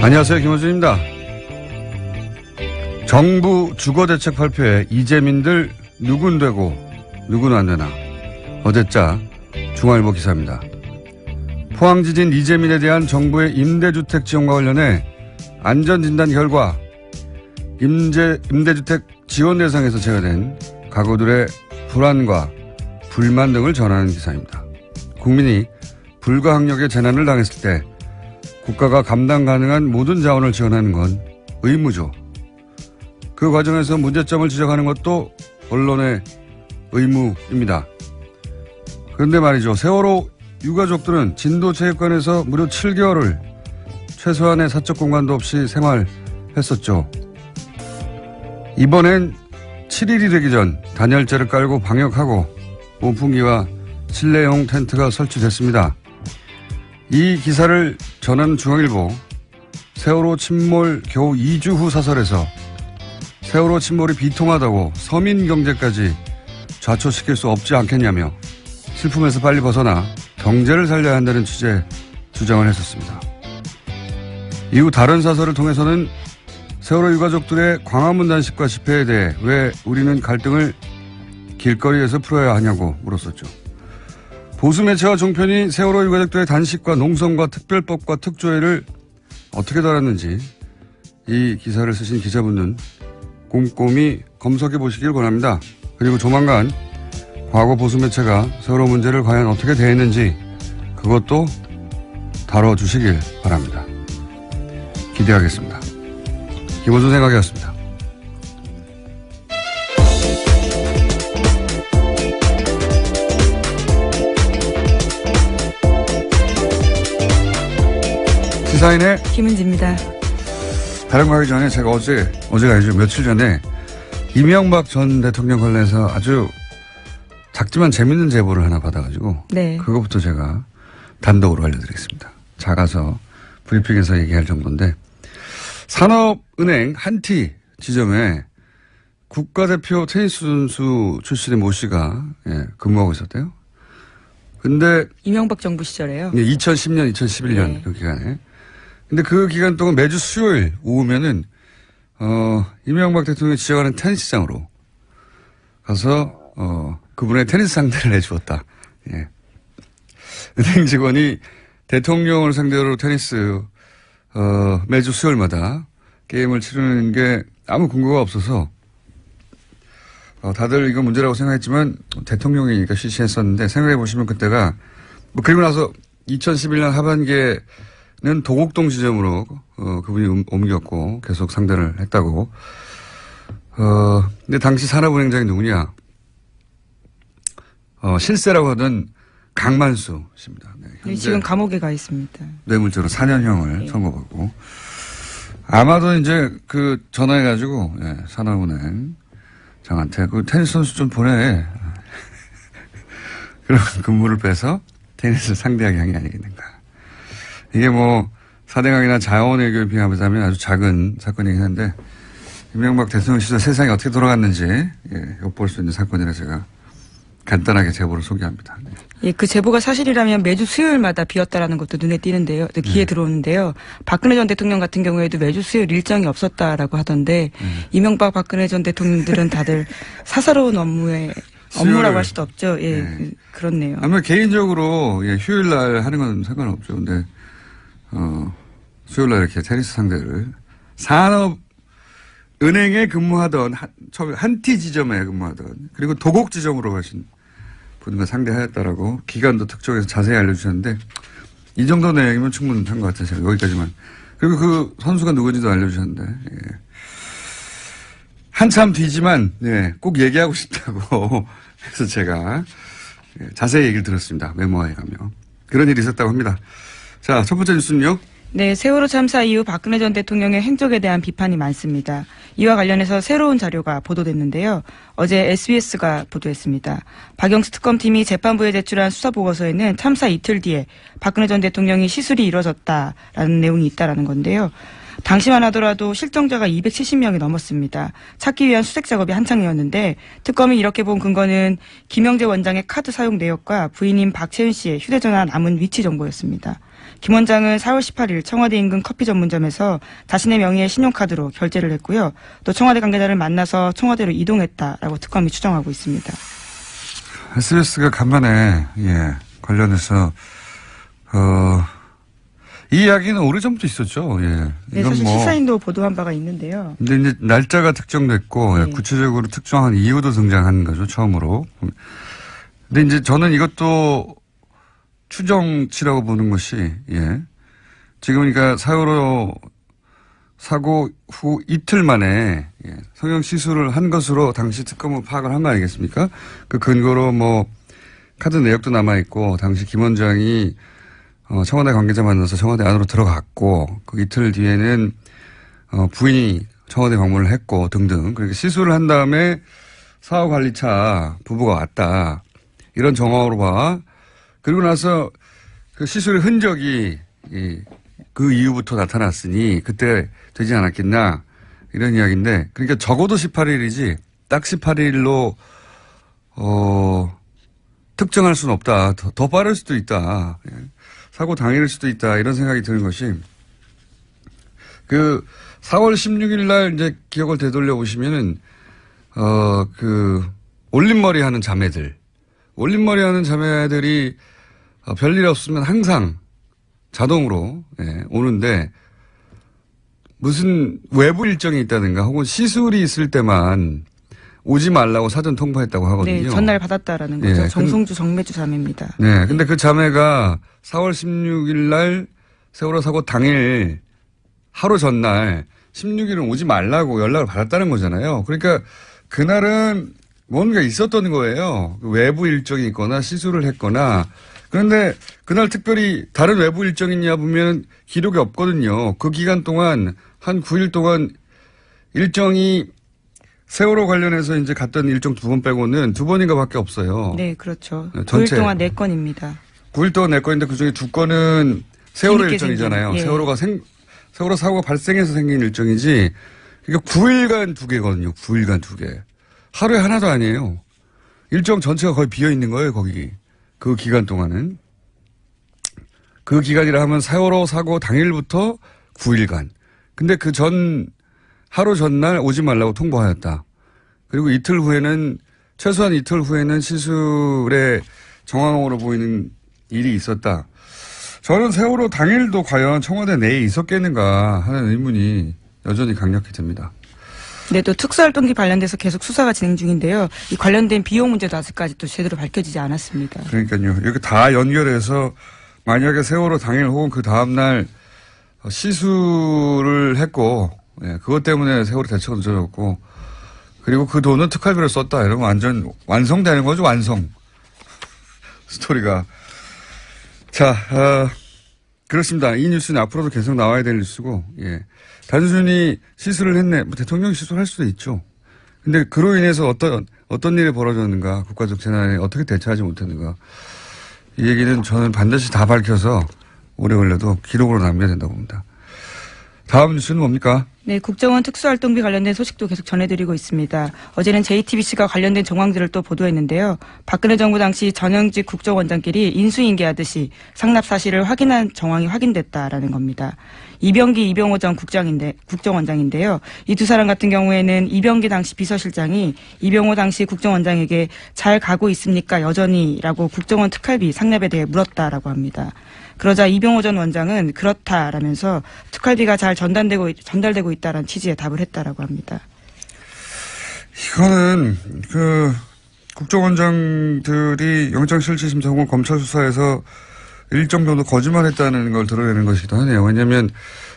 안녕하세요. 김호준입니다. 정부 주거대책 발표에 이재민들 누군 되고 누군 안 되나. 어제자 중앙일보 기사입니다. 포항지진 이재민에 대한 정부의 임대주택 지원과 관련해 안전진단 결과 임대주택 지원 대상에서 제외된 가구들의 불안과 불만 등을 전하는 기사입니다. 국민이 불가항력의 재난을 당했을 때 국가가 감당 가능한 모든 자원을 지원하는 건 의무죠. 그 과정에서 문제점을 지적하는 것도 언론의 의무입니다. 그런데 말이죠. 세월호 유가족들은 진도체육관에서 무려 7개월을 최소한의 사적 공간도 없이 생활했었죠. 이번엔 7일이 되기 전 단열재를 깔고 방역하고 온풍기와 실내용 텐트가 설치됐습니다. 이 기사를 전한 중앙일보, 세월호 침몰 겨우 2주 후 사설에서 세월호 침몰이 비통하다고 서민 경제까지 좌초시킬 수 없지 않겠냐며 슬픔에서 빨리 벗어나 경제를 살려야 한다는 취지의 주장을 했었습니다. 이후 다른 사설을 통해서는 세월호 유가족들의 광화문 단식과 집회에 대해 왜 우리는 갈등을 길거리에서 풀어야 하냐고 물었었죠. 보수 매체와 종편이 세월호 유가족들의 단식과 농성과 특별법과 특조위를 어떻게 다뤘는지 이 기사를 쓰신 기자분은 꼼꼼히 검색해 보시길 권합니다. 그리고 조만간 과거 보수 매체가 세월호 문제를 과연 어떻게 대했는지 그것도 다뤄주시길 바랍니다. 기대하겠습니다. 김호준 생각이었습니다. 시사인의 김은지입니다. 다른 거 하기 전에 제가 어제가 아니죠. 며칠 전에 이명박 전 대통령 관련해서 아주 작지만 재밌는 제보를 하나 받아가지고 네. 그것부터 제가 단독으로 알려드리겠습니다. 작아서 브리핑에서 얘기할 정도인데 산업은행 한티 지점에 국가대표 테니스 선수 출신의 모 씨가 근무하고 있었대요. 근데 이명박 정부 시절에요. 2010년, 2011년 네. 그 기간에. 근데 그 기간 동안 매주 수요일 오후면은 이명박 대통령이 지적하는 테니스장으로 가서 그분의 테니스 상대를 해주었다. 예. 은행 직원이 대통령을 상대로 테니스 매주 수요일마다 게임을 치르는 게 아무 근거가 없어서 다들 이거 문제라고 생각했지만 대통령이니까 실시했었는데 생각해 보시면 그때가 그리고 나서 2011년 하반기에는 도곡동 지점으로 그분이 옮겼고 계속 상대를 했다고. 근데 당시 산업은행장이 누구냐? 실세라고 하던 강만수 씨입니다. 네, 지금 감옥에 가 있습니다. 뇌물죄로 4년형을 선고받고. 아마도 이제 전화해가지고, 산업은행 장한테 테니스 선수 좀 보내. 그런 근무를 빼서 테니스를 상대하게 한 게 아니겠는가. 이게 사대강이나 자원외교에 비하면 아주 작은 사건이긴 한데, 이명박 대통령 시절 세상이 어떻게 돌아갔는지, 엿볼 수 있는 사건이라 제가 간단하게 제보를 소개합니다. 네. 예, 그 제보가 사실이라면 매주 수요일마다 비었다라는 것도 눈에 띄는데요. 귀에 들어오는데요. 박근혜 전 대통령 같은 경우에도 매주 수요일 일정이 없었다라고 하던데 이명박 박근혜 전 대통령들은 다들 사사로운 업무라고 할 수도 없죠. 예, 네. 그렇네요. 아마 개인적으로 휴일 날 하는 건 상관없죠. 근데 수요일 날 이렇게 테니스 상대를 산업은행에 근무하던 처음에 한티 지점에 근무하던 그리고 도곡 지점으로 가신 분과 상대하였다라고 기간도 특정해서 자세히 알려주셨는데 이 정도 내용이면 충분한 것 같아요. 여기까지만. 그리고 그 선수가 누구인지도 알려주셨는데 한참 뒤지만 꼭 얘기하고 싶다고 해서 제가 자세히 얘기를 들었습니다. 메모하에 가면. 그런 일이 있었다고 합니다. 자, 첫 번째 뉴스는요. 네, 세월호 참사 이후 박근혜 전 대통령의 행적에 대한 비판이 많습니다. 이와 관련해서 새로운 자료가 보도됐는데요. 어제 SBS가 보도했습니다. 박영수 특검팀이 재판부에 제출한 수사보고서에는 참사 이틀 뒤에 박근혜 전 대통령이 시술이 이뤄졌다라는 내용이 있다라는 건데요. 당시만 하더라도 실종자가 270명이 넘었습니다. 찾기 위한 수색 작업이 한창이었는데 특검이 이렇게 본 근거는 김영재 원장의 카드 사용 내역과 부인인 박채은 씨의 휴대전화 남은 위치 정보였습니다. 김 원장은 4월 18일 청와대 인근 커피 전문점에서 자신의 명의의 신용카드로 결제를 했고요. 또 청와대 관계자를 만나서 청와대로 이동했다라고 특검이 추정하고 있습니다. SBS가 간만에 관련해서 이 이야기는 오래전부터 있었죠. 예. 네, 사실 시사인도 보도한 바가 있는데요. 근데 이제 날짜가 특정됐고 네. 구체적으로 특정한 이유도 등장한 거죠. 처음으로. 근데 이제 저는 이것도 추정치라고 보는 것이 지금 그러니까 사고 후 이틀 만에 성형 시술을 한 것으로 당시 특검은 파악을 한 거 아니겠습니까? 그 근거로 뭐 카드 내역도 남아 있고 당시 김 원장이 청와대 관계자 만나서 청와대 안으로 들어갔고 그 이틀 뒤에는 부인이 청와대 방문을 했고 등등. 그렇게 시술을 한 다음에 사후관리차 부부가 왔다. 이런 정황으로 봐. 그리고 나서 그 시술의 흔적이 그 이후부터 나타났으니 그때 되지 않았겠나 이런 이야기인데 그러니까 적어도 18일이지 딱 18일로 특정할 수는 없다. 더 빠를 수도 있다. 사고 당일일 수도 있다. 이런 생각이 드는 것이 그 4월 16일 날 이제 기억을 되돌려 보시면은 그 올림머리 하는 자매들이 별일 없으면 항상 자동으로 오는데 무슨 외부 일정이 있다든가 혹은 시술이 있을 때만 오지 말라고 사전 통보했다고 하거든요. 네, 전날 받았다라는 거죠. 정성주 정매주 자매입니다. 네, 근데 그 자매가 4월 16일 날 세월호 사고 당일 하루 전날 16일은 오지 말라고 연락을 받았다는 거잖아요. 그러니까 그날은 뭔가 있었던 거예요. 외부 일정이 있거나 시술을 했거나. 그런데 그날 특별히 다른 외부 일정이냐 보면 기록이 없거든요. 그 기간 동안 한 9일 동안 일정이 세월호 관련해서 이제 갔던 일정 2번 빼고는 2번인가 밖에 없어요. 네, 그렇죠. 전체 9일 동안 4건입니다. 9일 동안 4건인데 그중에 2건은 세월호 일정이잖아요. 세월호 사고가 발생해서 생긴 일정이지. 그러니까 9일간 2개거든요. 9일간 2개. 하루에 하나도 아니에요. 일정 전체가 거의 비어 있는 거예요, 거기. 그 기간 동안은. 그 기간이라 하면 세월호 사고 당일부터 9일간. 근데 하루 전날 오지 말라고 통보하였다. 그리고 최소한 이틀 후에는 시술의 정황으로 보이는 일이 있었다. 저는 세월호 당일도 과연 청와대 내에 있었겠는가 하는 의문이 여전히 강력히 듭니다. 네, 또 특수활동비 관련돼서 계속 수사가 진행 중인데요. 이 관련된 비용 문제도 아직까지 또 밝혀지지 않았습니다. 그러니까요. 이렇게 다 연결해서 만약에 세월호 당일 혹은 그 다음날 시술을 했고 그것 때문에 세월호 대처가 늦어졌고 그리고 그 돈은 특활비로 썼다. 이러면 완전 완성되는 거죠. 완성. 스토리가. 자, 그렇습니다. 이 뉴스는 앞으로도 계속 나와야 될 뉴스고 단순히 시술을 했네. 대통령이 시술할 수도 있죠. 근데 그로 인해서 어떤 일이 벌어졌는가, 국가적 재난에 어떻게 대처하지 못했는가. 이 얘기는 저는 반드시 다 밝혀서 오래 걸려도 기록으로 남겨야 된다고 봅니다. 다음 뉴스는 뭡니까? 네, 국정원 특수활동비 관련된 소식도 계속 전해드리고 있습니다. 어제는 JTBC가 관련된 정황들을 또 보도했는데요. 박근혜 정부 당시 전현직 국정원장끼리 인수인계하듯이 상납 사실을 확인한 정황이 확인됐다라는 겁니다. 이병기, 이병호 전 국정원장인데요. 이 두 사람 같은 경우에는 이병기 당시 비서실장이 이병호 당시 국정원장에게 잘 가고 있습니까? 여전히라고 국정원 특활비 상납에 대해 물었다라고 합니다. 그러자 이병호 전 원장은 그렇다라면서 특활비가 잘 전달되고 있다라는 취지의 답을 했다라고 합니다. 이거는 국정원장들이 영장실질심사 혹은 검찰 수사에서 일정 정도 거짓말했다는 걸 드러내는 것이기도 하네요. 왜냐하면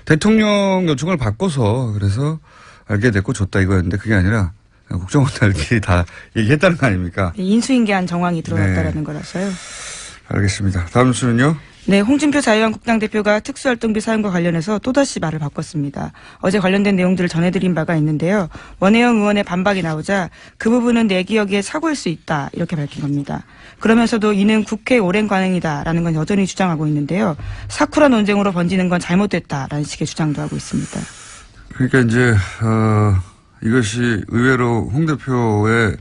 대통령 요청을 받고서 그래서 알게 됐고 줬다 이거였는데 그게 아니라 국정원들끼리 다 얘기했다는 거 아닙니까? 네, 인수인계한 정황이 드러났다라는 거라서요. 알겠습니다. 다음 뉴스는요? 네, 홍준표 자유한국당 대표가 특수활동비 사용과 관련해서 또다시 말을 바꿨습니다. 어제 관련된 내용들을 전해드린 바가 있는데요. 원혜영 의원의 반박이 나오자 그 부분은 내 기억에 사고일 수 있다 이렇게 밝힌 겁니다. 그러면서도 이는 국회 오랜 관행이다라는 건 여전히 주장하고 있는데요. 사쿠라 논쟁으로 번지는 건 잘못됐다라는 식의 주장도 하고 있습니다. 그러니까 이제 이것이 의외로 홍 대표의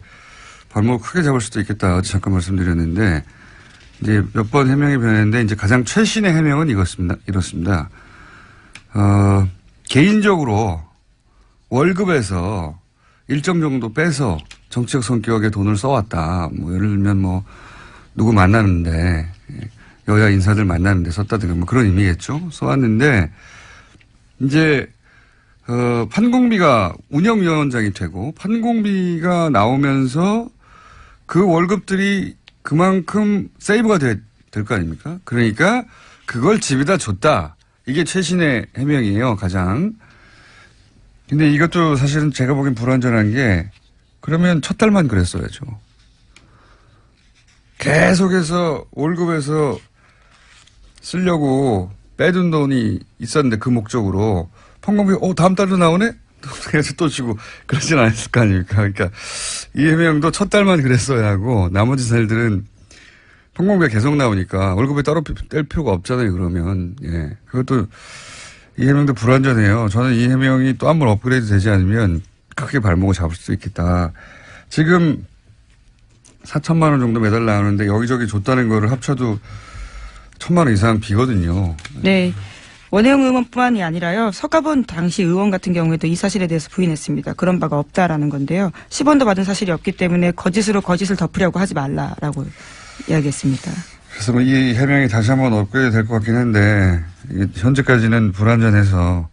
발목을 크게 잡을 수도 있겠다. 어제 잠깐 말씀드렸는데 이제 몇 번 해명이 변했는데 이제 가장 최신의 해명은 이렇습니다. 개인적으로 월급에서 일정 정도 빼서 정치적 성격의 돈을 써왔다. 뭐 예를 들면 뭐 누구 만나는데 여야 인사들 만나는데 썼다든가 뭐 그런 의미겠죠. 써왔는데 이제 판공비가 운영위원장이 되고 판공비가 나오면서 그 월급들이 그만큼 세이브가 될 거 아닙니까? 그러니까 그걸 집에다 줬다. 이게 최신의 해명이에요. 가장. 근데 이것도 사실은 제가 보기엔 불완전한 게 그러면 첫 달만 그랬어야죠. 계속해서 월급에서 쓰려고 빼둔 돈이 있었는데 그 목적으로 판공비 다음 달도 나오네? 그래서 또 주고 그러진 않았을 거 아닙니까? 그러니까 이 해명도 첫 달만 그랬어야 하고 나머지 달들은 판공비가 계속 나오니까 월급에 따로 뗄 필요가 없잖아요. 그러면 예 그것도 이 해명도 불완전해요. 저는 이 해명이 또 한 번 업그레이드 되지 않으면 크게 발목을 잡을 수도 있겠다. 지금 4천만 원 정도 매달 나오는데 여기저기 줬다는 거를 합쳐도 1,000만 원 이상 비거든요. 네. 원혜영 의원뿐만이 아니라요. 서가본 당시 의원 같은 경우에도 이 사실에 대해서 부인했습니다. 그런 바가 없다라는 건데요. 10원도 받은 사실이 없기 때문에 거짓으로 거짓을 덮으려고 하지 말라라고 이야기했습니다. 그래서 뭐 이 해명이 다시 한번 업그레이드 될 것 같긴 한데 현재까지는 불완전해서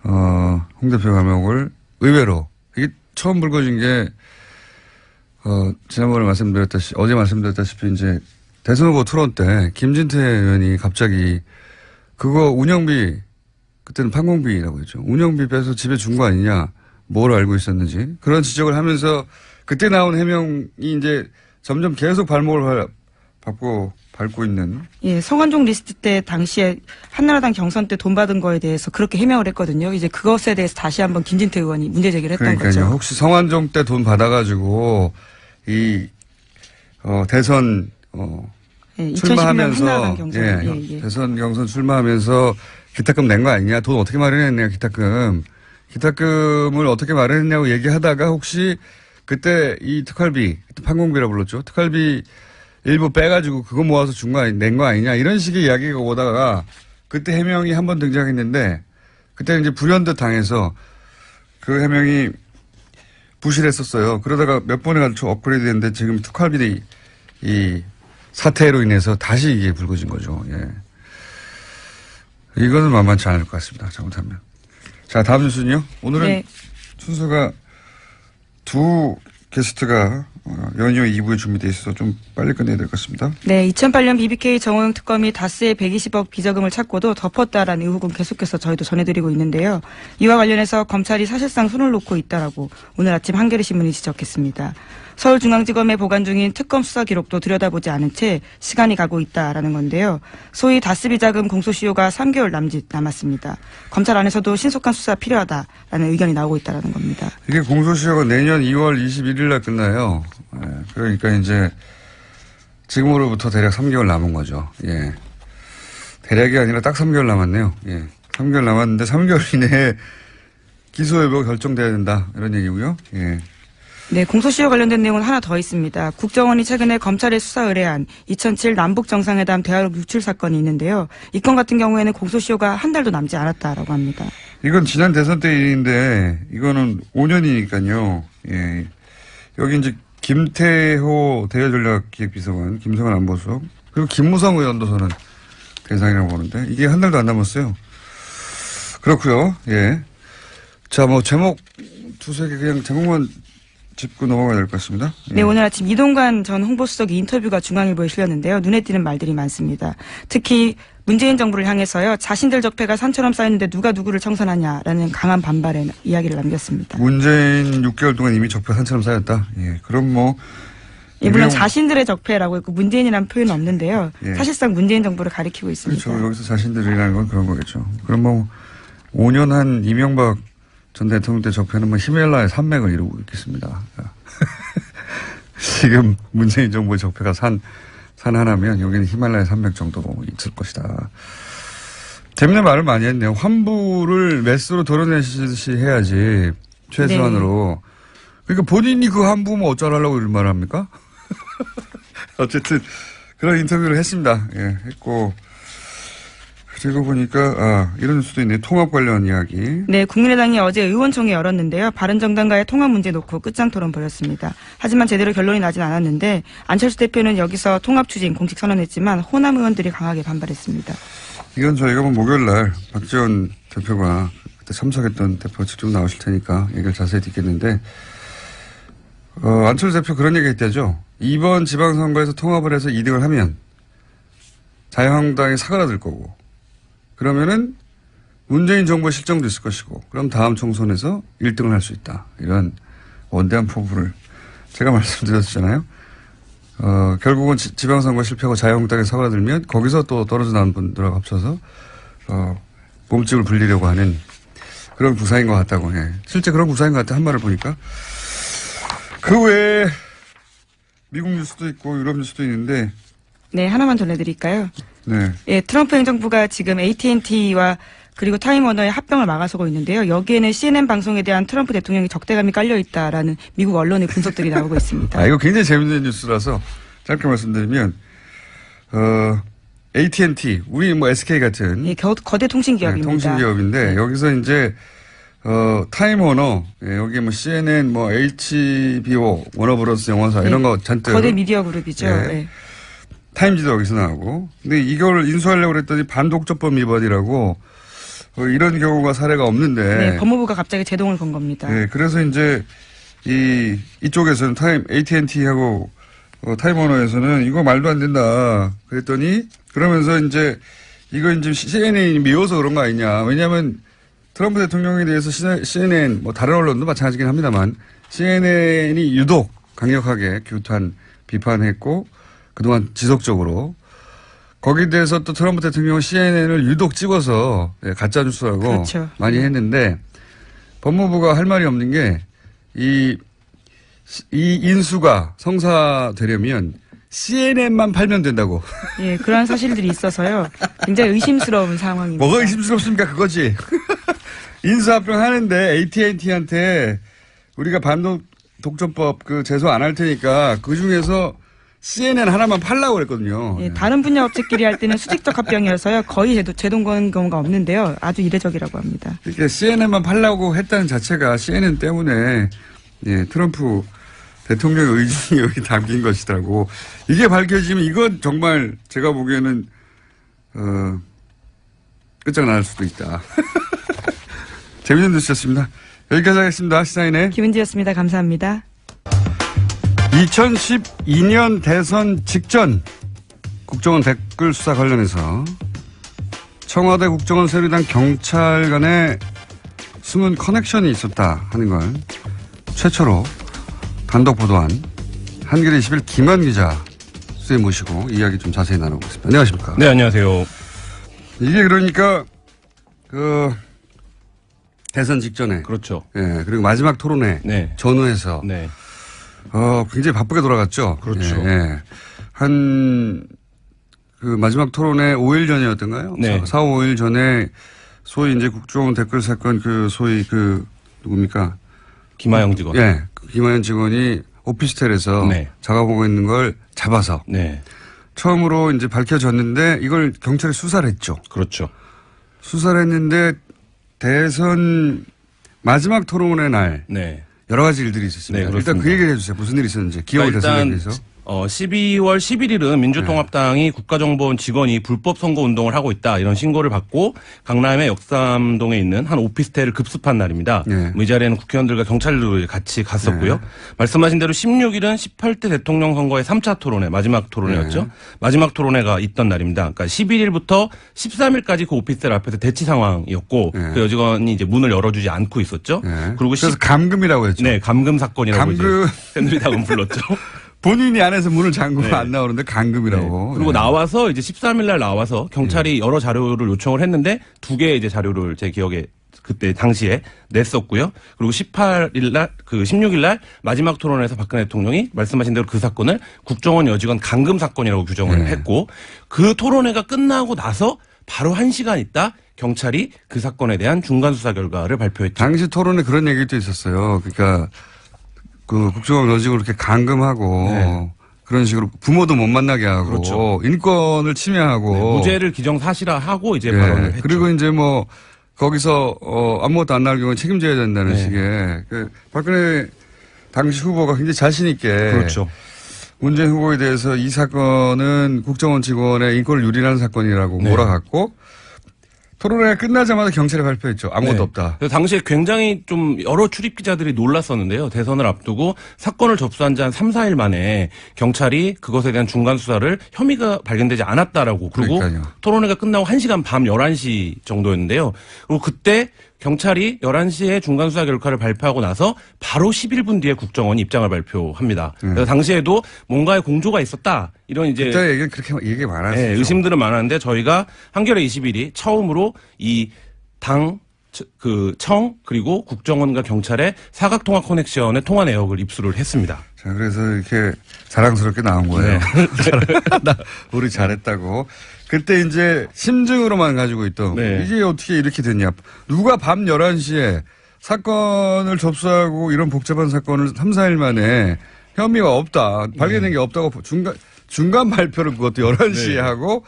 홍 대표 감옥을 의외로 이게 처음 불거진 게 지난번에 어제 말씀드렸다시피 이제 대선 후보 토론 때 김진태 의원이 갑자기 그거 운영비 그때는 판공비라고 했죠. 운영비 빼서 집에 준 거 아니냐. 뭘 알고 있었는지 그런 지적을 하면서 그때 나온 해명이 이제 점점 계속 발목을 밟고 있는. 예, 성완종 리스트 때 당시에 한나라당 경선 때 돈 받은 거에 대해서 그렇게 해명을 했거든요. 이제 그것에 대해서 다시 한번 김진태 의원이 문제 제기를 했던 그러니까요. 거죠. 혹시 성완종 때 돈 받아가지고 대선 예, 출마하면서 경선. 대선 경선 출마하면서 기탁금 낸 거 아니냐. 돈 어떻게 마련했냐 기탁금. 기탁금을 어떻게 마련했냐고 얘기하다가 혹시 그때 이 특활비 판공비라 불렀죠. 특활비 일부 빼가지고 그거 모아서 낸 거 아니냐 이런 식의 이야기가 오다가 그때 해명이 한 번 등장했는데 그때 이제 불현듯 당해서 그 해명이 부실했었어요. 그러다가 몇 번에 걸쳐 업그레이드 됐는데 지금 특활비 이 사태로 인해서 다시 이게 불거진 거죠. 예. 이거는 만만치 않을 것 같습니다. 잘못하면. 자, 다음 뉴스는요. 오늘은 네. 순서가 두 게스트가 연이어 2부에 준비되어 있어서 좀 빨리 끝내야 될 것 같습니다. 네, 2008년 BBK 정호영 특검이 다스의 120억 비자금을 찾고도 덮었다라는 의혹은 계속해서 저희도 전해드리고 있는데요. 이와 관련해서 검찰이 사실상 손을 놓고 있다라고 오늘 아침 한겨레신문이 지적했습니다. 서울중앙지검에 보관 중인 특검 수사 기록도 들여다보지 않은 채 시간이 가고 있다라는 건데요. 소위 다스 비자금 공소시효가 3개월 남짓 남았습니다. 검찰 안에서도 신속한 수사 필요하다라는 의견이 나오고 있다라는 겁니다. 이게 공소시효가 내년 2월 21일 날 끝나요. 예, 그러니까 이제 지금으로부터 대략 3개월 남은 거죠. 예. 대략이 아니라 딱 3개월 남았네요. 예. 3개월 남았는데 3개월 이내에 기소 여부가 결정돼야 된다. 이런 얘기고요. 예. 네, 공소시효 관련된 내용은 하나 더 있습니다. 국정원이 최근에 검찰에 수사 의뢰한 2007 남북정상회담 대화록 유출 사건이 있는데요. 이 건 같은 경우에는 공소시효가 한 달도 남지 않았다라고 합니다. 이건 지난 대선 때 일인데 이거는 5년이니까요. 예. 여기 이제 김태호 대외전략기획비서관, 김성환 안보수석, 그리고 김무성 의원도 저는 대상이라고 보는데 이게 한 달도 안 남았어요. 그렇고요. 예. 자, 뭐 제목 두세 개 그냥 제목만 짚고 넘어가야 될 것 같습니다. 예. 네, 오늘 아침 이동관 전 홍보수석의 인터뷰가 중앙일보에 실렸는데요. 눈에 띄는 말들이 많습니다. 특히 문재인 정부를 향해서요. 자신들 적폐가 산처럼 쌓였는데 누가 누구를 청산하냐라는 강한 반발의 이야기를 남겼습니다. 문재인 6개월 동안 이미 적폐 산처럼 쌓였다. 예, 그럼 뭐. 예, 물론 자신들의 적폐라고 했고 문재인이라는 표현은 없는데요. 예. 사실상 문재인 정부를 가리키고 있습니다. 그렇죠. 여기서 자신들이라는 건 그런 거겠죠. 그럼 뭐 5년 한 이명박 전 대통령 때 적폐는 뭐 히말라야 산맥을 이루고 있겠습니다. 지금 문재인 정부의 적폐가 산 하나면 여기는 히말라야 산맥 정도 있을 것이다. 재밌는 말을 많이 했네요. 환부를 매수로 덜어내시듯이 해야지 최소한으로. 네. 그러니까 본인이 그 환부면 어쩌라고 이런 말을 합니까? 어쨌든 그런 인터뷰를 했습니다. 예, 했고. 그리고 보니까, 이런 수도 있네. 통합 관련 이야기. 네, 국민의당이 어제 의원총회 열었는데요. 바른정당과의 통합 문제 놓고 끝장 토론 벌였습니다. 하지만 제대로 결론이 나진 않았는데 안철수 대표는 여기서 통합 추진 공식 선언했지만 호남 의원들이 강하게 반발했습니다. 이건 저희가 목요일 날 박지원 대표가 그때 참석했던 대표가 직접 나오실 테니까 얘기를 자세히 듣겠는데, 안철수 대표 그런 얘기 했다죠. 이번 지방선거에서 통합을 해서 2등을 하면 자유한국당이 사그라들 거고, 그러면은 문재인 정부의 실정도 있을 것이고, 그럼 다음 총선에서 1등을 할 수 있다. 이런 원대한 포부를 제가 말씀드렸잖아요. 결국은 지방선거 실패하고 자유한국당에 사그라들면 거기서 또 떨어져 나온 분들하고 합쳐서 몸집을 불리려고 하는 그런 구사인 것 같다고 해. 실제 그런 구사인 것 같아. 한 말을 보니까. 그 외에 미국 뉴스도 있고 유럽 뉴스도 있는데. 네, 하나만 전해드릴까요? 네. 예, 트럼프 행정부가 지금 AT&T와 그리고 타임워너의 합병을 막아서고 있는데요. 여기에는 CNN 방송에 대한 트럼프 대통령이 적대감이 깔려 있다라는 미국 언론의 분석들이 나오고 있습니다. 이거 굉장히 재밌는 뉴스라서 짧게 말씀드리면, AT&T, 우리 뭐 SK 같은. 예, 거대 통신기업입니다. 네, 통신기업인데, 여기서 이제, 타임워너, 예, 여기 뭐 CNN, 뭐 HBO, 워너브로스 영화사 이런 거 잔뜩. 거대 미디어 그룹이죠. 예. 예. 타임지도 여기서 나오고. 근데 이걸 인수하려고 그랬더니 반독점법 위반이라고, 이런 경우가 사례가 없는데. 네, 법무부가 갑자기 제동을 건 겁니다. 네, 그래서 이제 이쪽에서는 AT&T하고 타임워너에서는 이거 말도 안 된다. 그랬더니 그러면서 이제 이거 이제 CNN이 미워서 그런 거 아니냐. 왜냐하면 트럼프 대통령에 대해서 CNN 뭐 다른 언론도 마찬가지긴 합니다만 CNN이 유독 강력하게 규탄 비판했고 그동안 지속적으로 거기에 대해서 또 트럼프 대통령은 CNN을 유독 찍어서 가짜 뉴스라고 그렇죠. 많이 했는데 법무부가 할 말이 없는 게 이 인수가 성사되려면 CNN만 팔면 된다고. 예, 그런 사실들이 있어서요. 굉장히 의심스러운 상황입니다. 뭐가 의심스럽습니까? 그거지. 인수합병 하는데 AT&T한테 우리가 반독점법 제소 안 할 테니까 그 중에서 CNN 하나만 팔라고 그랬거든요. 예, 다른 분야 업체끼리 할 때는 수직적 합병이어서요. 거의 제동 거는 경우가 없는데요. 아주 이례적이라고 합니다. 그러니까 CNN만 팔라고 했다는 자체가 CNN 때문에 트럼프 대통령의 의중이 여기 담긴 것이라고. 이게 밝혀지면 이건 정말 제가 보기에는 끝장날 수도 있다. 재밌는 뉴스였습니다. 여기까지 하겠습니다. 시사인의 김은지였습니다. 감사합니다. 2012년 대선 직전 국정원 댓글 수사 관련해서 청와대 국정원 새누리당 경찰 간에 숨은 커넥션이 있었다 하는 걸 최초로 단독 보도한 한겨레 21 김한 기자 수에 모시고 이야기 좀 자세히 나눠보겠습니다. 안녕하십니까? 네, 안녕하세요. 이게 그러니까 대선 직전에 그렇죠. 예, 그리고 마지막 토론회 네. 전후해서 네. 굉장히 바쁘게 돌아갔죠. 그렇죠. 예. 마지막 토론회 5일 전이었던가요? 네. 4, 5일 전에 소위 이제 국정원 댓글 사건 소위 누굽니까? 김하영 직원. 예. 김하영 직원이 오피스텔에서 네. 작업하고 있는 걸 잡아서. 네. 처음으로 이제 밝혀졌는데 이걸 경찰이 수사를 했죠. 그렇죠. 수사를 했는데 대선 마지막 토론회 날. 네. 여러 가지 일들이 있었습니다. 네, 일단 그 얘기를 해주세요. 무슨 일이 있었는지. 기억을 대선에 대해서. 12월 11일은 민주통합당이 국가정보원 직원이 불법 선거운동을 하고 있다 이런 신고를 받고 강남의 역삼동에 있는 한 오피스텔을 급습한 날입니다. 네. 이 자리에는 국회의원들과 경찰도 같이 갔었고요. 네. 말씀하신 대로 16일은 18대 대통령 선거의 3차 토론회, 마지막 토론회였죠. 네. 마지막 토론회가 있던 날입니다. 그러니까 11일부터 13일까지 그 오피스텔 앞에서 대치 상황이었고 네. 그 여직원이 이제 문을 열어주지 않고 있었죠. 네. 그리고 그래서 감금이라고 했죠. 네, 감금 사건이라고 감금. 이제 새누리당은 불렀죠. 본인이 안에서 문을 잠그고 네. 안 나오는데 감금이라고. 네. 그리고 네. 나와서 이제 13일 날 나와서 경찰이 여러 자료를 요청을 했는데 두 개의 이제 자료를 제 기억에 그때 당시에 냈었고요. 그리고 18일 날, 16일 날 마지막 토론에서 박근혜 대통령이 말씀하신 대로 그 사건을 국정원 여직원 감금 사건이라고 규정을 네. 했고 그 토론회가 끝나고 나서 바로 1시간 있다 경찰이 그 사건에 대한 중간 수사 결과를 발표했죠. 당시 토론에 그런 얘기도 있었어요. 그러니까 국정원 여직을 이렇게 감금하고 네. 그런 식으로 부모도 못 만나게 하고 그렇죠. 인권을 침해하고 네, 무죄를 기정사실화하고 이제 예. 발언을 했죠. 그리고 이제 뭐 거기서 아무것도 안 나올 경우에 책임져야 된다는 네. 식의 박근혜 당시 후보가 굉장히 자신 있게 그렇죠. 문재인 후보에 대해서 이 사건은 국정원 직원의 인권을 유린하는 사건이라고 네. 몰아갔고 토론회가 끝나자마자 경찰에 발표했죠. 아무것도 네. 없다. 그래서 당시에 굉장히 좀 여러 출입 기자들이 놀랐었는데요. 대선을 앞두고 사건을 접수한 지 한 3, 4일 만에 경찰이 그것에 대한 중간 수사를 혐의가 발견되지 않았다라고 그리고 그러니까요. 토론회가 끝나고 1시간 밤 11시 정도였는데요. 그리고 그때 경찰이 11시에 중간 수사 결과를 발표하고 나서 바로 11분 뒤에 국정원이 입장을 발표합니다. 그래서 당시에도 뭔가의 공조가 있었다. 이런 이제 그때 얘기는 그렇게 얘기 많았어요. 네, 의심들은 많았는데 저희가 한겨레 21이 처음으로 이 당 청 그리고 국정원과 경찰의 사각통화 커넥션의 통화 내역을 입수를 했습니다. 자, 그래서 이렇게 자랑스럽게 나온 거예요. 네. 우리 잘했다고. 그때 이제 심증으로만 가지고 있던 네. 이게 어떻게 이렇게 됐냐. 누가 밤 11시에 사건을 접수하고 이런 복잡한 사건을 3, 4일 만에 혐의가 없다. 발견된 게 없다고 중간 발표를 그것도 11시에 네. 하고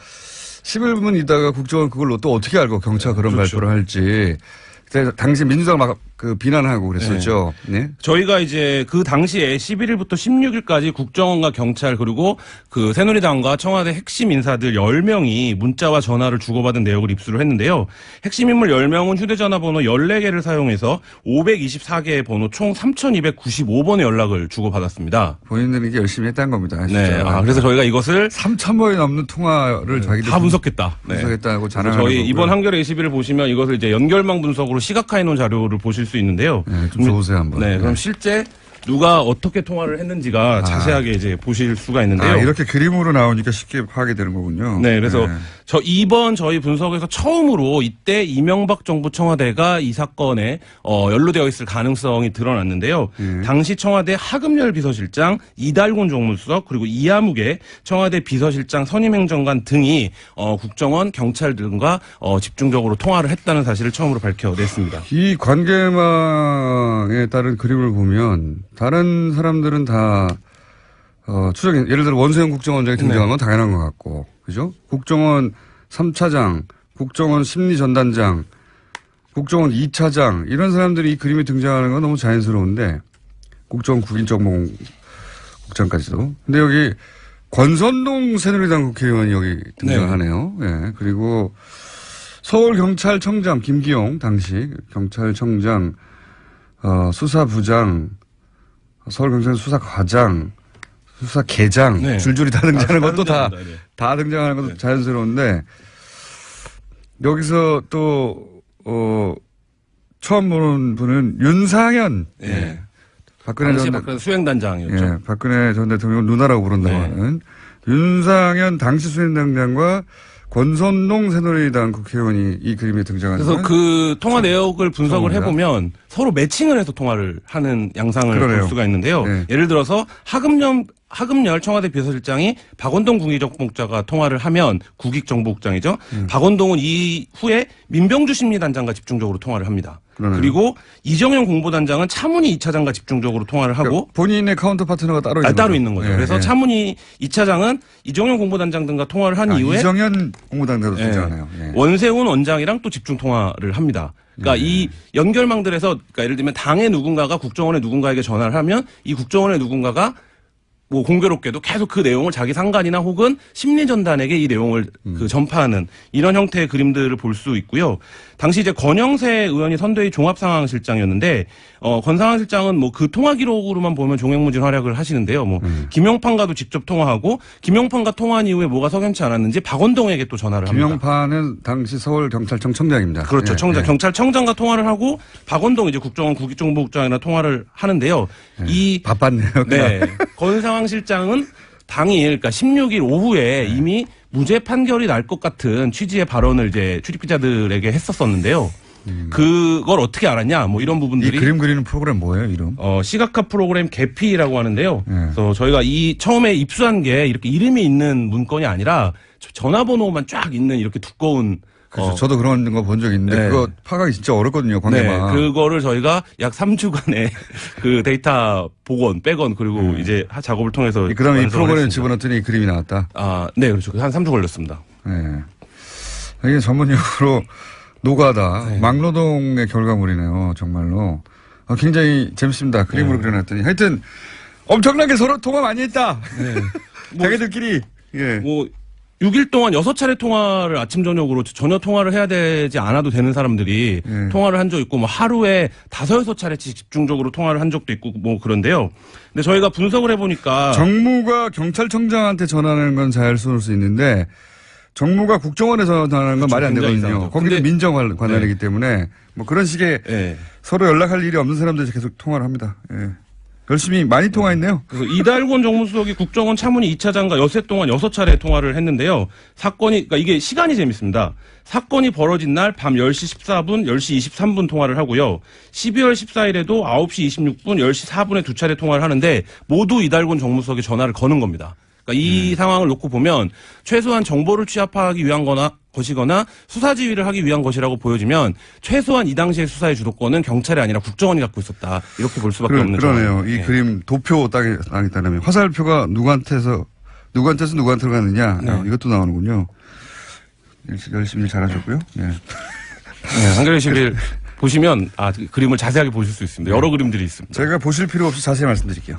11분 있다가 국정원 그걸로 또 어떻게 알고 경찰 그런 그렇죠. 발표를 할지. 그때 당시 민주당 막 비난하고 그랬었죠. 네. 저희가 이제 그 당시에 11일부터 16일까지 국정원과 경찰 그리고 그 새누리당과 청와대 핵심 인사들 10명이 문자와 전화를 주고받은 내역을 입수를 했는데요. 핵심 인물 10명은 휴대전화 번호 14개를 사용해서 524개의 번호 총 3,295번의 연락을 주고받았습니다. 본인들은 이게 열심히 했다는 겁니다. 진짜. 네. 그래서 저희가 이것을 3,000번이 넘는 통화를 자기들이 다 분석했다. 네. 분석했다고 자랑하는 저희 거고요. 이번 한겨레 21을 보시면 이것을 이제 연결망 분석으로 시각화해 놓은 자료를 보실 수 있는데요. 네, 좀 좋으세요 한번. 네, 그럼 실제 누가 어떻게 통화를 했는지가 자세하게 이제 보실 수가 있는데요. 이렇게 그림으로 나오니까 쉽게 파악이 되는 거군요. 네, 그래서 이번 저희 분석에서 처음으로 이때 이명박 정부 청와대가 이 사건에 연루되어 있을 가능성이 드러났는데요. 당시 청와대 하금열 비서실장, 이달곤 정무수석 그리고 이하묵의 청와대 비서실장 선임행정관 등이 국정원, 경찰 등과 집중적으로 통화를 했다는 사실을 처음으로 밝혀냈습니다. 이 관계망에 따른 그림을 보면 다른 사람들은 다 추정, 예를 들어 원세훈 국정원장이 등장한 건 당연한 것 같고, 그죠? 국정원 3차장, 국정원 심리전단장, 국정원 2차장 이런 사람들이 이 그림에 등장하는 건 너무 자연스러운데 국정원 국인정보국장까지도. 근데 여기 권선동 새누리당 국회의원이 여기 등장하네요. 예. 그리고 서울경찰청장 김기용 당시 경찰청장 수사부장 서울경찰 수사과장 수사계장 네. 줄줄이 다 등장하는 것도 다 등장하는 것도 네. 자연스러운데 여기서 또 처음 보는 분은 윤상현 네. 박근혜 당시 전 박근혜 수행단장이었죠. 예, 박근혜 전 대통령 누나라고 부른다고 네. 하는 윤상현 당시 수행단장과 권선동 새누리당 국회의원이 이 그림에 등장하는 그래서 그 통화 내역을 분석을 처음입니다. 해보면 서로 매칭을 해서 통화를 하는 양상을 그러네요. 볼 수가 있는데요. 네. 예를 들어서 하금열 청와대 비서실장이 박원동 국익정보국장과 통화를 하면 국익정보국장이죠. 박원동은 이후에 민병주 심리단장과 집중적으로 통화를 합니다. 그러네요. 그리고 이정현 공보단장은 차문희 2차장과 집중적으로 통화를 하고 그러니까 본인의 카운터 파트너가 따로 있는 따로 거죠. 있는 거죠. 예, 그래서 예. 차문희 2차장은 이정현 공보단장 등과 통화를 한 이후에 이정현 공무당대도 예. 등장하네요. 예. 원세훈 원장이랑 또 집중 통화를 합니다. 그러니까 이 연결망들에서 그러니까 예를 들면 당의 누군가가 국정원의 누군가에게 전화를 하면 이 국정원의 누군가가 뭐 공교롭게도 계속 그 내용을 자기 상관이나 혹은 심리전단에게 이 내용을 그 전파하는 이런 형태의 그림들을 볼 수 있고요. 당시 이제 권영세 의원이 선대위 종합상황실장이었는데 권상황실장은 뭐 그 통화 기록으로만 보면 종횡무진 활약을 하시는데요. 뭐 김용판과도 직접 통화하고 김용판과 통화한 이후에 뭐가 석연치 않았는지 박원동에게 또 전화를 합니다. 김용판은 당시 서울경찰청 청장입니다. 그렇죠. 예, 청장, 예. 경찰청장과 통화를 하고 박원동 이제 국정원 국익정보국장이나 통화를 하는데요. 이 바빴네요. 네. 권상황 실장은 당일, 그러니까 16일 오후에 이미 무죄 판결이 날 것 같은 취지의 발언을 이제 출입기자들에게 했었었는데요. 그걸 어떻게 알았냐, 뭐 이런 이 부분들이. 그림 그리는 프로그램 뭐예요, 이름? 시각화 프로그램 개피라고 하는데요. 네. 그래서 저희가 이 처음에 입수한 게 이렇게 이름이 있는 문건이 아니라 전화번호만 쫙 있는 이렇게 두꺼운 그렇죠. 저도 그런 거 본 적 있는데 네. 그거 파악하기 진짜 어렵거든요. 관계만. 네, 그거를 저희가 약 3주간의 그 데이터 복원, 백원 그리고 이제 작업을 통해서 그럼 이 완성을 프로그램에 했습니다. 집어넣더니 그림이 나왔다. 아, 네, 그렇죠. 한 3주 걸렸습니다. 네. 이게 전문용어로 노가다, 네. 막노동의 결과물이네요. 정말로. 굉장히 재밌습니다. 그림으로 그려놨더니. 하여튼 엄청나게 서로 통화 많이 했다. 자기들끼리. 예. 뭐 6일 동안 6차례 통화를 아침 저녁으로 전혀 통화를 해야 되지 않아도 되는 사람들이 통화를 한 적 있고 뭐 하루에 5-6차례씩 집중적으로 통화를 한 적도 있고 뭐 그런데요. 근데 저희가 분석을 해보니까 정무가 경찰청장한테 전화하는 건 잘 쏠 수 있는데 정무가 국정원에서 전화하는 건 그렇죠. 말이 안 굉장히 되거든요. 이상하죠. 거기는 근데- 민정 관할이기 때문에 뭐 그런 식의 네. 서로 연락할 일이 없는 사람들이 계속 통화를 합니다. 예. 열심히 많이 통화했네요. 그래서 이달곤 정무수석이 국정원 차문위 2차장과 여세 동안 6차례 통화를 했는데요. 사건이, 그러니까 이게 시간이 재밌습니다. 사건이 벌어진 날 밤 10시 14분, 10시 23분 통화를 하고요. 12월 14일에도 9시 26분, 10시 4분에 2차례 통화를 하는데 모두 이달곤 정무수석이 전화를 거는 겁니다. 그러니까 이 상황을 놓고 보면 최소한 정보를 취합하기 위한 것이거나 수사 지휘를 하기 위한 것이라고 보여지면 최소한 이 당시의 수사의 주도권은 경찰이 아니라 국정원이 갖고 있었다. 이렇게 볼 수밖에 없는 그러네요. 상황이에요. 이 네. 그림 도표 따겠다면 화살표가 누구한테로 가느냐 네. 이것도 나오는군요. 열심히 잘하셨고요. 예. 네, 한겨레 21 보시면 그 그림을 자세하게 보실 수 있습니다. 여러 그림들이 있습니다. 제가 보실 필요 없이 자세히 말씀드릴게요.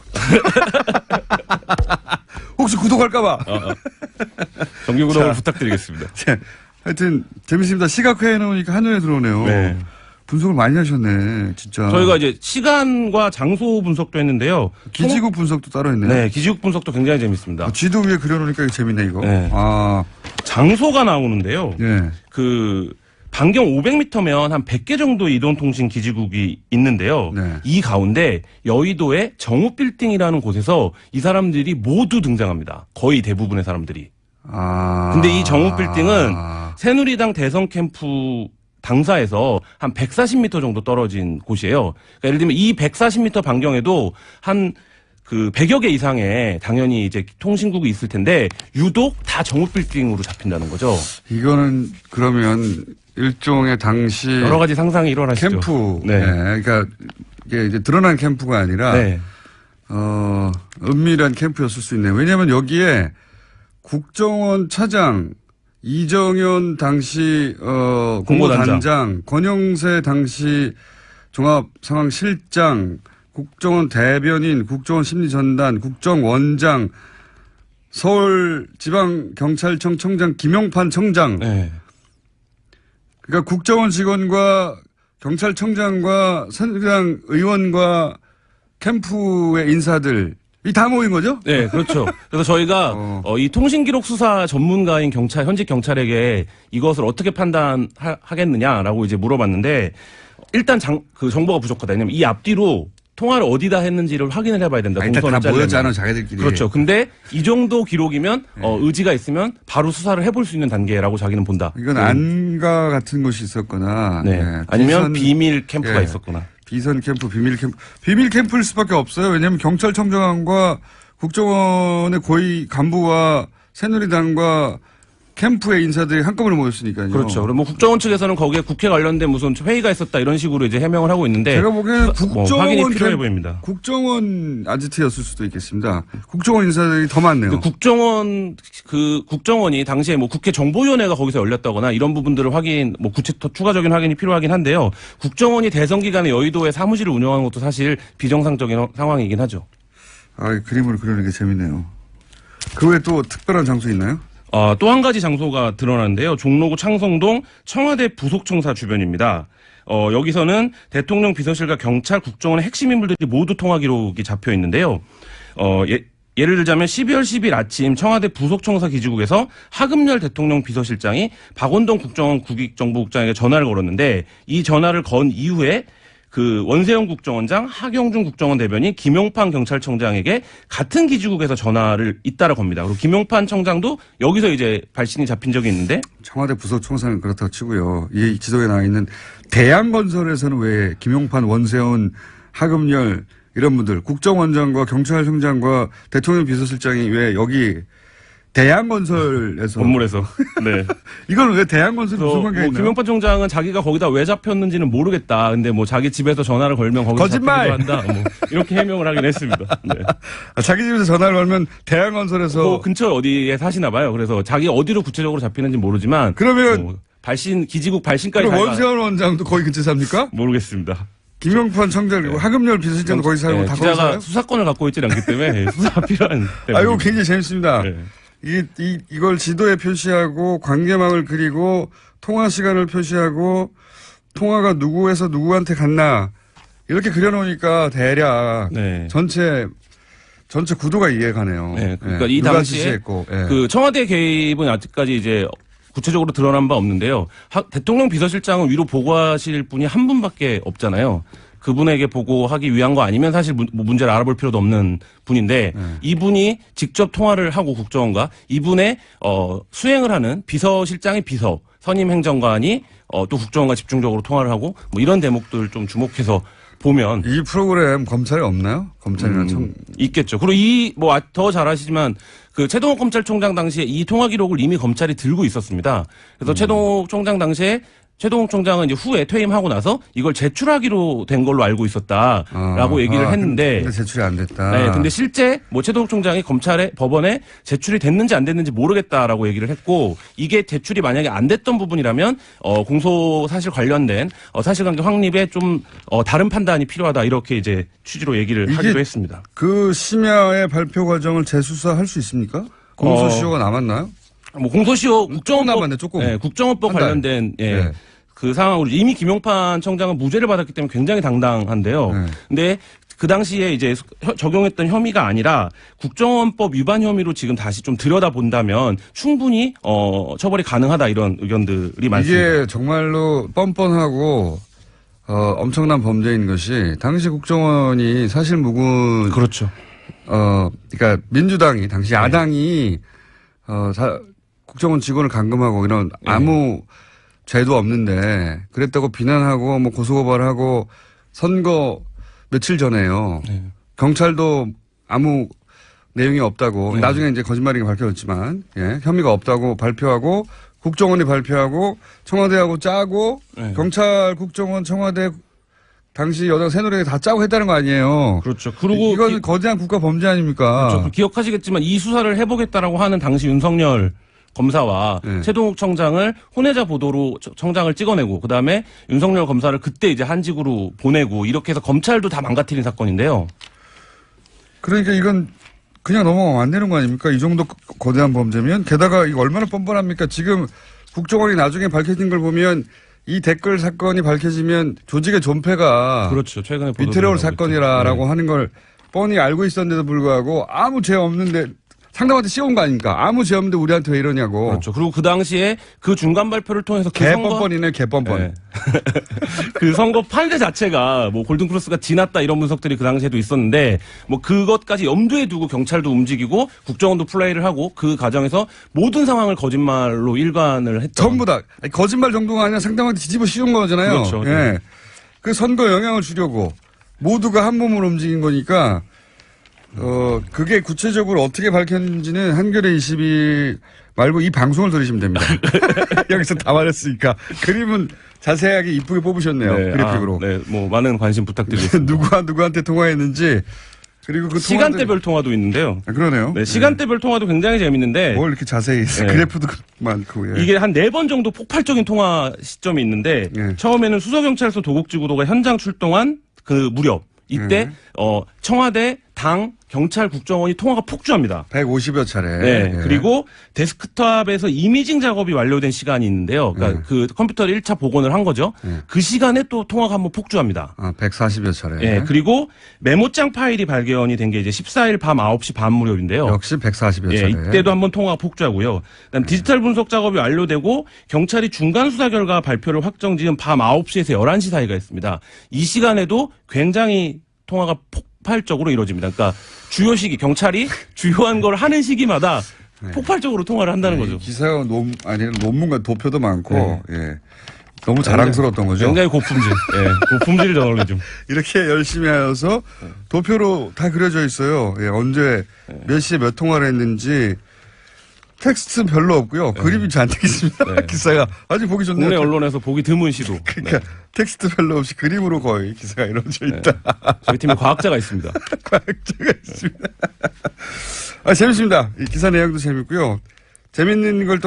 혹시 구독할까봐. 정기 구독을 자. 부탁드리겠습니다. 하여튼 재밌습니다. 시각화해 놓으니까 한눈에 들어오네요. 네. 분석을 많이 하셨네, 진짜. 저희가 이제 시간과 장소 분석도 했는데요. 기지국 분석도 따로 있네요. 네, 기지국 분석도 굉장히 재밌습니다. 지도 위에 그려놓으니까 이거 재밌네, 이거. 네. 아, 장소가 나오는데요. 예. 그 반경 500m면 한 100개 정도 이동통신 기지국이 있는데요. 네. 이 가운데 여의도의 정우빌딩이라는 곳에서 이 사람들이 모두 등장합니다. 거의 대부분의 사람들이. 아. 근데 이 정우빌딩은 새누리당 대선 캠프 당사에서 한 140m 정도 떨어진 곳이에요. 그러니까 예를 들면 이 140m 반경에도 한 그 100여 개 이상의 당연히 이제 통신국이 있을 텐데 유독 다 정우빌딩으로 잡힌다는 거죠. 이거는 그러면 일종의 당시 여러 가지 상상이 일어나시죠. 캠프. 네. 그러니까 이게 이제 드러난 캠프가 아니라 네. 은밀한 캠프였을 수 있네요. 왜냐하면 여기에 국정원 차장, 이정현 당시 공보단장, 권영세 당시 종합상황실장, 국정원 대변인, 국정원 심리전단, 국정원장, 서울지방경찰청 청장 김용판 청장. 네. 그러니까 국정원 직원과 경찰청장과 새누리당 의원과 캠프의 인사들 이 다 모인 거죠? 네, 그렇죠. 그래서 저희가 이 통신기록 수사 전문가인 현직 경찰에게 이것을 어떻게 판단하겠느냐라고 이제 물어봤는데 일단 그 정보가 부족하다. 왜냐면 이 앞뒤로 통화를 어디다 했는지를 확인을 해봐야 된다. 일단 다 동선을 모였잖아, 짜려면. 자기들끼리. 그렇죠. 근데 이 정도 기록이면 의지가 있으면 바로 수사를 해볼 수 있는 단계라고 자기는 본다. 이건 안가 같은 것이 있었거나. 네. 네. 아니면 비밀 캠프가 예. 있었거나. 비선 캠프, 비밀 캠프일 수밖에 없어요. 왜냐하면 경찰청장과 국정원의 고위 간부와 새누리당과 캠프의 인사들이 한꺼번에 모였으니까요. 그렇죠. 그리고 뭐 국정원 측에서는 거기에 국회 관련된 무슨 회의가 있었다 이런 식으로 이제 해명을 하고 있는데 제가 보기에는 확인이 필요해 보입니다. 국정원 아지트였을 수도 있겠습니다. 국정원 인사들이 더 많네요. 국정원이 당시에 뭐 국회 정보위원회가 거기서 열렸다거나 이런 부분들을 뭐 추가적인 확인이 필요하긴 한데요. 국정원이 대선 기간에 여의도에 사무실을 운영하는 것도 사실 비정상적인 상황이긴 하죠. 그림을 그리는 게 재밌네요. 그 외에 또 특별한 장소 있나요? 또 한 가지 장소가 드러났는데요. 종로구 창성동 청와대 부속청사 주변입니다. 여기서는 대통령 비서실과 경찰, 국정원의 핵심 인물들이 모두 통화 기록이 잡혀 있는데요. 예를 들자면 12월 10일 아침 청와대 부속청사 기지국에서 하금열 대통령 비서실장이 박원동 국정원 국익정보국장에게 전화를 걸었는데 이 전화를 건 이후에 그 원세훈 국정원장, 하경준 국정원 대변인, 김용판 경찰청장에게 같은 기지국에서 전화를 잇따라 겁니다. 그리고 김용판 청장도 여기서 이제 발신이 잡힌 적이 있는데 청와대 부속청사는 그렇다고 치고요. 이 지도에 나와 있는 대양건설에서는 왜 김용판, 원세훈, 하금열 이런 분들 국정원장과 경찰청장과 대통령 비서실장이 왜 여기 대양건설에서 건물에서. 네. 이걸 왜 대양건설이 무슨 그래서 관계가 뭐 있나요? 김영판 총장은 자기가 거기다 왜 잡혔는지는 모르겠다. 근데 뭐 자기 집에서 전화를 걸면 거기서 거짓말! 잡히기도 한다. 뭐 이렇게 해명을 하긴 했습니다. 네. 자기 집에서 전화를 걸면 대양건설에서 뭐 근처 어디에 사시나 봐요. 그래서 자기 어디로 구체적으로 잡히는지 모르지만 그러면 뭐 기지국 발신까지 그럼 자기가 원세훈 원장도 거기 근처 삽니까? 모르겠습니다. 김영판 청장 그리고 하금열 비서실장도 거기 살고 다 거기 기자가 살아요? 수사권을 갖고 있지는 않기 때문에 수사가 필요한 아, 이거 굉장히 재밌습니다. 네. 이걸 지도에 표시하고 관계망을 그리고 통화 시간을 표시하고 통화가 누구에서 누구한테 갔나 이렇게 그려놓으니까 대략 네. 전체 구도가 이해가네요. 네, 그러니까 예. 이 누가 당시에 지시했고, 예. 그 청와대 개입은 아직까지 이제 구체적으로 드러난 바 없는데요. 대통령 비서실장은 위로 보고하실 분이 한 분밖에 없잖아요. 그분에게 보고하기 위한 거 아니면 사실 문제를 알아볼 필요도 없는 분인데 이분이 직접 통화를 하고 국정원과 이분의 수행을 하는 비서실장의 비서 선임 행정관이 또 국정원과 집중적으로 통화를 하고 뭐 이런 대목들 좀 주목해서 보면 이 프로그램 검찰에 없나요? 검찰이나 있겠죠. 그리고 더 잘 아시지만 그 최동욱 검찰총장 당시에 이 통화 기록을 이미 검찰이 들고 있었습니다. 그래서 최동욱 총장 당시에 최동욱 총장은 이제 후에 퇴임하고 나서 이걸 제출하기로 된 걸로 알고 있었다라고 얘기를 했는데. 근데 제출이 안 됐다. 네, 근데 실제 뭐 최동욱 총장이 법원에 제출이 됐는지 안 됐는지 모르겠다라고 얘기를 했고 이게 제출이 만약에 안 됐던 부분이라면 공소 사실 관련된 사실관계 확립에 좀 다른 판단이 필요하다 이렇게 이제 취지로 얘기를 하기도 했습니다. 그 심야의 발표 과정을 재수사할 수 있습니까? 공소시효가 남았나요? 뭐 공소시효 국정원법 남았네, 조금. 네, 국정원법 한 달. 관련된 네. 그 상황으로 이미 김용판 청장은 무죄를 받았기 때문에 굉장히 당당한데요. 네. 근데 그 당시에 이제 적용했던 혐의가 아니라 국정원법 위반 혐의로 지금 다시 좀 들여다본다면 충분히 처벌이 가능하다 이런 의견들이 많습니다. 이게 정말로 뻔뻔하고 엄청난 범죄인 것이 당시 국정원이 사실 무근 그렇죠. 그러니까 민주당이 당시 야당이 국정원 직원을 감금하고 이런 아무 죄도 없는데 그랬다고 비난하고 뭐 고소고발하고 선거 며칠 전에요. 네. 경찰도 아무 내용이 없다고 나중에 이제 거짓말이 밝혀졌지만 혐의가 없다고 발표하고 국정원이 발표하고 청와대하고 짜고 경찰 국정원 청와대 당시 여당 새누리당이 다 짜고 했다는 거 아니에요. 그렇죠. 그리고 이건 거대한 국가 범죄 아닙니까? 그렇죠. 기억하시겠지만 이 수사를 해보겠다라고 하는 당시 윤석열 검사와 최동욱 청장을 혼외자 보도로 청장을 찍어내고 그다음에 윤석열 검사를 그때 이제 한직으로 보내고 이렇게 해서 검찰도 다 망가뜨린 사건인데요. 그러니까 이건 그냥 넘어가면 안 되는 거 아닙니까? 이 정도 거대한 범죄면 게다가 이거 얼마나 뻔뻔합니까? 지금 국정원이 나중에 밝혀진 걸 보면 이 댓글 사건이 밝혀지면 조직의 존폐가 그렇죠. 최근에 위태로운 사건이라고 하는 걸 뻔히 알고 있었는데도 불구하고 아무 죄 없는데 상대방한테 씌운 거 아닙니까? 아무 죄 없는데 우리한테 왜 이러냐고. 그렇죠. 그리고 그 당시에 그 중간 발표를 통해서 개뻔뻔이네, 개뻔뻔. 네. 그 선거 판례 자체가 뭐 골든크로스가 지났다 이런 분석들이 그 당시에도 있었는데 뭐 그것까지 염두에 두고 경찰도 움직이고 국정원도 플레이를 하고 그 과정에서 모든 상황을 거짓말로 일관을 했죠. 전부 다. 거짓말 정도가 아니라 상대방한테 뒤집어 씌운 거잖아요. 그렇죠. 예. 그 선거 영향을 주려고 모두가 한 몸으로 움직인 거니까 그게 구체적으로 어떻게 밝혔는지는 한겨레 22 말고 이 방송을 들으시면 됩니다. 여기서 다 말했으니까. 그림은 자세하게 이쁘게 뽑으셨네요. 네, 그래픽으로. 네, 뭐 많은 관심 부탁드리겠습니다. 누구한테 통화했는지 그리고 그 시간대별 통화도 있는데요. 그러네요. 네, 시간대별 통화도 굉장히 재밌는데 뭘 이렇게 자세히 그래프도 많고. 이게 한 4번 정도 폭발적인 통화 시점이 있는데 처음에는 수서경찰서 도곡지구도가 현장 출동한 그 무렵 이때 청와대, 당, 경찰, 국정원이 통화가 폭주합니다. 150여 차례. 네. 그리고 데스크탑에서 이미징 작업이 완료된 시간이 있는데요. 그러니까 그 컴퓨터를 1차 복원을 한 거죠. 그 시간에 또 통화가 한번 폭주합니다. 140여 차례. 네. 그리고 메모장 파일이 발견이 된 게 이제 14일 밤 9시 반 무렵인데요. 역시 140여 차례. 이때도 한번 통화가 폭주하고요. 그다음 디지털 분석 작업이 완료되고 경찰이 중간 수사 결과 발표를 확정 지은 밤 9시에서 11시 사이가 있습니다. 이 시간에도 굉장히 통화가 폭발적으로 이루어집니다. 그러니까 주요 시기 경찰이 주요한 걸 하는 시기마다 폭발적으로 통화를 한다는 거죠. 기사가 논문과 도표도 많고 너무 자랑스러웠던 거죠. 굉장히 고품질. 고품질을 저는 좀 이렇게 열심히 하여서 도표로 다 그려져 있어요. 언제 몇 시에 몇 통화를 했는지 텍스트 별로 없고요. 그림이 잔뜩 있습니다. 네. 기사가 아주 보기 좋네요. 국내 언론에서 보기 드문 시도. 그러니까 텍스트 별로 없이 그림으로 거의 기사가 이루어져 있다. 저희 팀에 과학자가 있습니다. 과학자가 있습니다. 재밌습니다. 이 기사 내용도 재밌고요. 재밌는 걸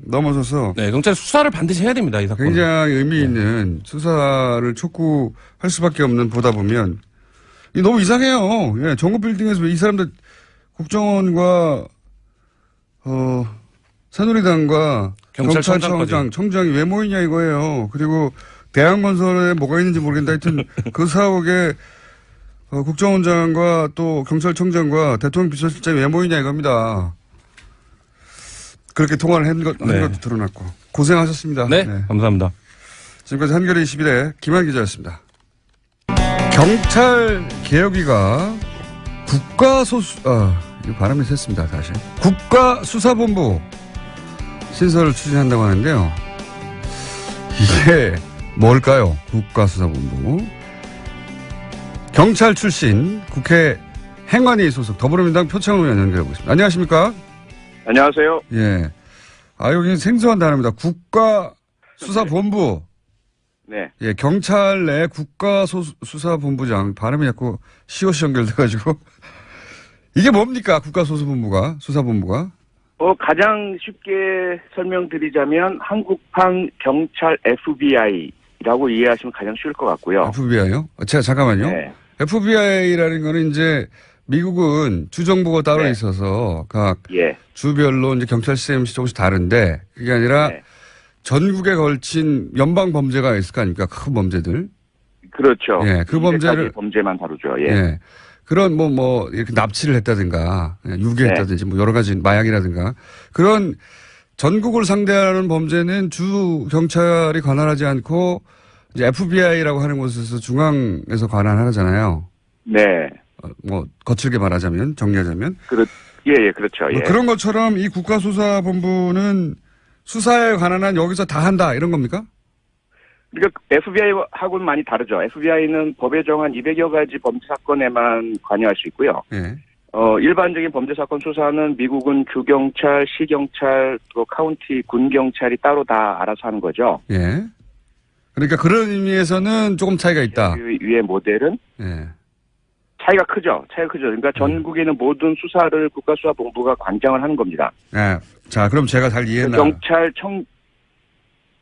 넘어서서 네, 경찰 수사를 반드시 해야 됩니다, 이 사건. 굉장히 의미 있는 수사를 촉구할 수밖에 없는 보다 보면 이 너무 이상해요. 예, 정부 빌딩에서 왜 이 사람들 국정원과 새누리당과 경찰청장이 왜 모이냐 이거예요. 그리고 대한건설에 뭐가 있는지 모르겠는데 하여튼 그 사옥에 국정원장과 또 경찰청장과 대통령 비서실장이 왜 모이냐 이겁니다. 그렇게 통화를 한 것도 드러났고 고생하셨습니다. 네, 감사합니다. 지금까지 한겨레 21의 김한 기자였습니다. 경찰 개혁위가 이거 발음이 셌습니다, 다시. 국가수사본부 신설을 추진한다고 하는데요. 이게 뭘까요? 국가수사본부. 경찰 출신 국회 행안위 소속 더불어민주당 표창원 의원 연결해보겠습니다. 안녕하십니까? 안녕하세요. 예. 여기 생소한 단어입니다. 국가수사본부. 네. 예, 경찰 내 국가수사본부장. 발음이 자꾸 시옷이 연결돼가지고. 이게 뭡니까? 수사본부가? 가장 쉽게 설명드리자면 한국판 경찰 FBI라고 이해하시면 가장 쉬울 것 같고요. FBI요? 잠깐만요. 네. FBI라는 거는 이제 미국은 주정부가 따로 네. 있어서 각 예. 주별로 이제 경찰 시스템이 조금씩 다른데 그게 아니라 네. 전국에 걸친 연방 범죄가 있을 거 아닙니까? 큰 범죄들. 그렇죠. 예, 그 범죄를 범죄만 다루죠. 예. 예. 그런 이렇게 납치를 했다든가 유괴했다든지 뭐 여러 가지 마약이라든가 그런 전국을 상대하는 범죄는 주 경찰이 관할하지 않고 이제 FBI라고 하는 곳에서 중앙에서 관할하잖아요. 네. 거칠게 말하자면 정리하자면 예, 그렇죠. 예. 그런 것처럼 이 국가수사본부는 수사에 관한 한 여기서 다 한다 이런 겁니까? 그러니까 FBI하고는 많이 다르죠. FBI는 법에 정한 200여 가지 범죄 사건에만 관여할 수 있고요. 예. 일반적인 범죄 사건 수사는 미국은 주경찰, 시경찰, 또 카운티, 군경찰이 따로 다 알아서 하는 거죠. 예. 그러니까 그런 의미에서는 조금 차이가 있다. 그 위의 모델은 예. 차이가 크죠. 그러니까 전국에 있는 모든 수사를 국가수사본부가 관장을 하는 겁니다. 예. 자, 그럼 제가 잘 이해했나요?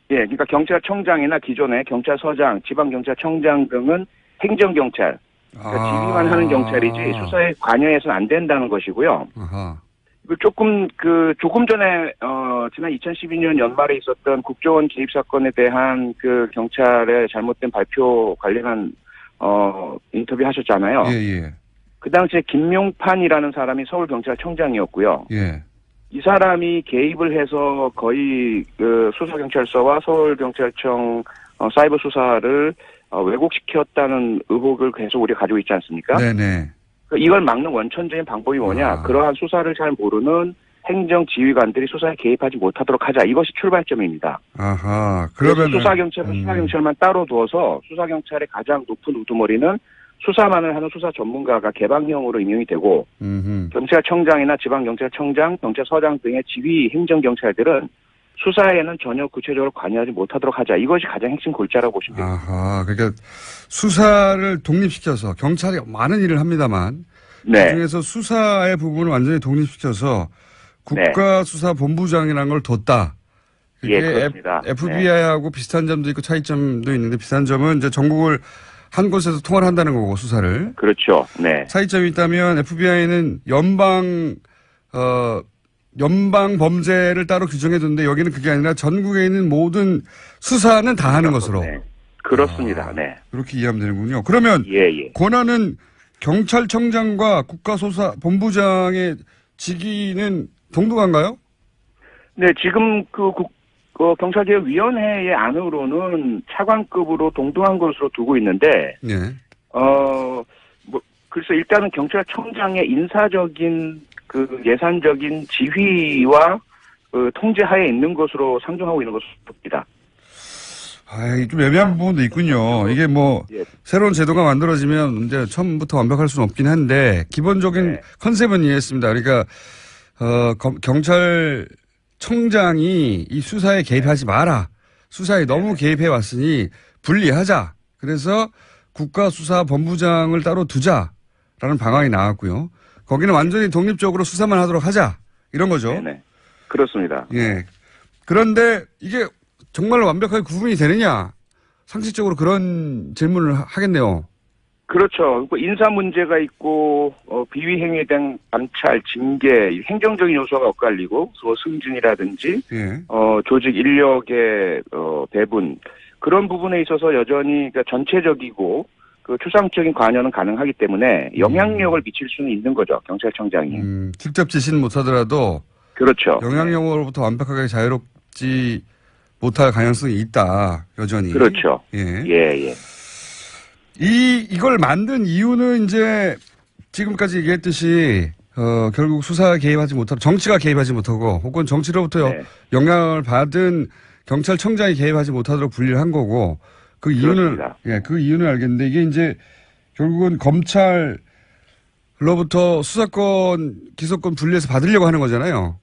그러니까 경찰청장이나 기존의 경찰서장, 지방경찰청장 등은 행정경찰, 그러니까 지휘만 하는 경찰이지 수사에 관여해서는 안 된다는 것이고요. 아하. 조금 전에 지난 2012년 연말에 있었던 국정원 개입 사건에 대한 그 경찰의 잘못된 발표 관련한 인터뷰 하셨잖아요. 예. 그 당시에 김용판이라는 사람이 서울경찰청장이었고요. 예. 이 사람이 개입을 해서 거의 그 수사경찰서와 서울경찰청 사이버 수사를 왜곡시켰다는 의혹을 계속 우리가 가지고 있지 않습니까? 네네. 이걸 막는 원천적인 방법이 뭐냐? 그러한 수사를 잘 모르는 행정지휘관들이 수사에 개입하지 못하도록 하자. 이것이 출발점입니다. 아하. 그러면 수사경찰만 따로 두어서 수사경찰의 가장 높은 우두머리는 수사만을 하는 수사 전문가가 개방형으로 임명이 되고 경찰청장이나 지방경찰청장, 경찰서장 등의 지휘 행정경찰들은 수사에는 전혀 구체적으로 관여하지 못하도록 하자. 이것이 가장 핵심 골자라고 보시면 됩니다. 아하. 그러니까 수사를 독립시켜서 경찰이 많은 일을 합니다만 네. 그중에서 수사의 부분을 완전히 독립시켜서 국가수사본부장이라는 걸 뒀다. 그게 그렇습니다. FBI하고 비슷한 점도 있고 차이점도 있는데 비슷한 점은 이제 전국을 한 곳에서 통화를 한다는 거고 수사를. 그렇죠. 네. 차이점이 있다면 FBI는 연방 범죄를 따로 규정해 뒀는데 여기는 그게 아니라 전국에 있는 모든 수사는 다 하는 것으로. 네. 그렇습니다. 네. 그렇게 이해하면 되는군요. 그러면 권한은 경찰청장과 국가수사본부장의 직위는 동등한가요? 네, 지금 경찰개혁위원회의 안으로는 차관급으로 동등한 것으로 두고 있는데, 그래서 일단은 경찰청장의 인사적인 예산적인 지휘와 통제하에 있는 것으로 상정하고 있는 것입니다. 좀 애매한 부분도 있군요. 이게 새로운 제도가 만들어지면 이제 처음부터 완벽할 수는 없긴 한데, 기본적인 컨셉은 이해했습니다. 그러니까, 경찰청장이 이 수사에 개입하지 마라. 수사에 너무 개입해 왔으니 분리하자. 그래서 국가수사본부장을 따로 두자라는 방안이 나왔고요. 거기는 완전히 독립적으로 수사만 하도록 하자. 이런 거죠. 네네. 그렇습니다. 예. 그런데 이게 정말 완벽하게 구분이 되느냐? 상식적으로 그런 질문을 하겠네요. 그렇죠. 인사 문제가 있고 비위 행위에 대한 감찰, 징계, 행정적인 요소가 엇갈리고 승진이라든지 예. 조직 인력의 배분 그런 부분에 있어서 여전히 그러니까 전체적이고 그 추상적인 관여는 가능하기 때문에 영향력을 미칠 수는 있는 거죠. 경찰청장이. 직접 지시는 못하더라도 그렇죠. 영향력으로부터 완벽하게 자유롭지 못할 가능성이 있다. 여전히. 그렇죠. 예. 예. 이걸 만든 이유는 이제 지금까지 얘기했듯이 결국 수사에 개입하지 못하고 정치가 개입하지 못하고 혹은 정치로부터 네. 영향을 받은 경찰청장이 개입하지 못하도록 분리를 한 거고 그 이유는 그 이유는 알겠는데 이게 이제 결국은 검찰로부터 수사권 기소권 분리해서 받으려고 하는 거잖아요.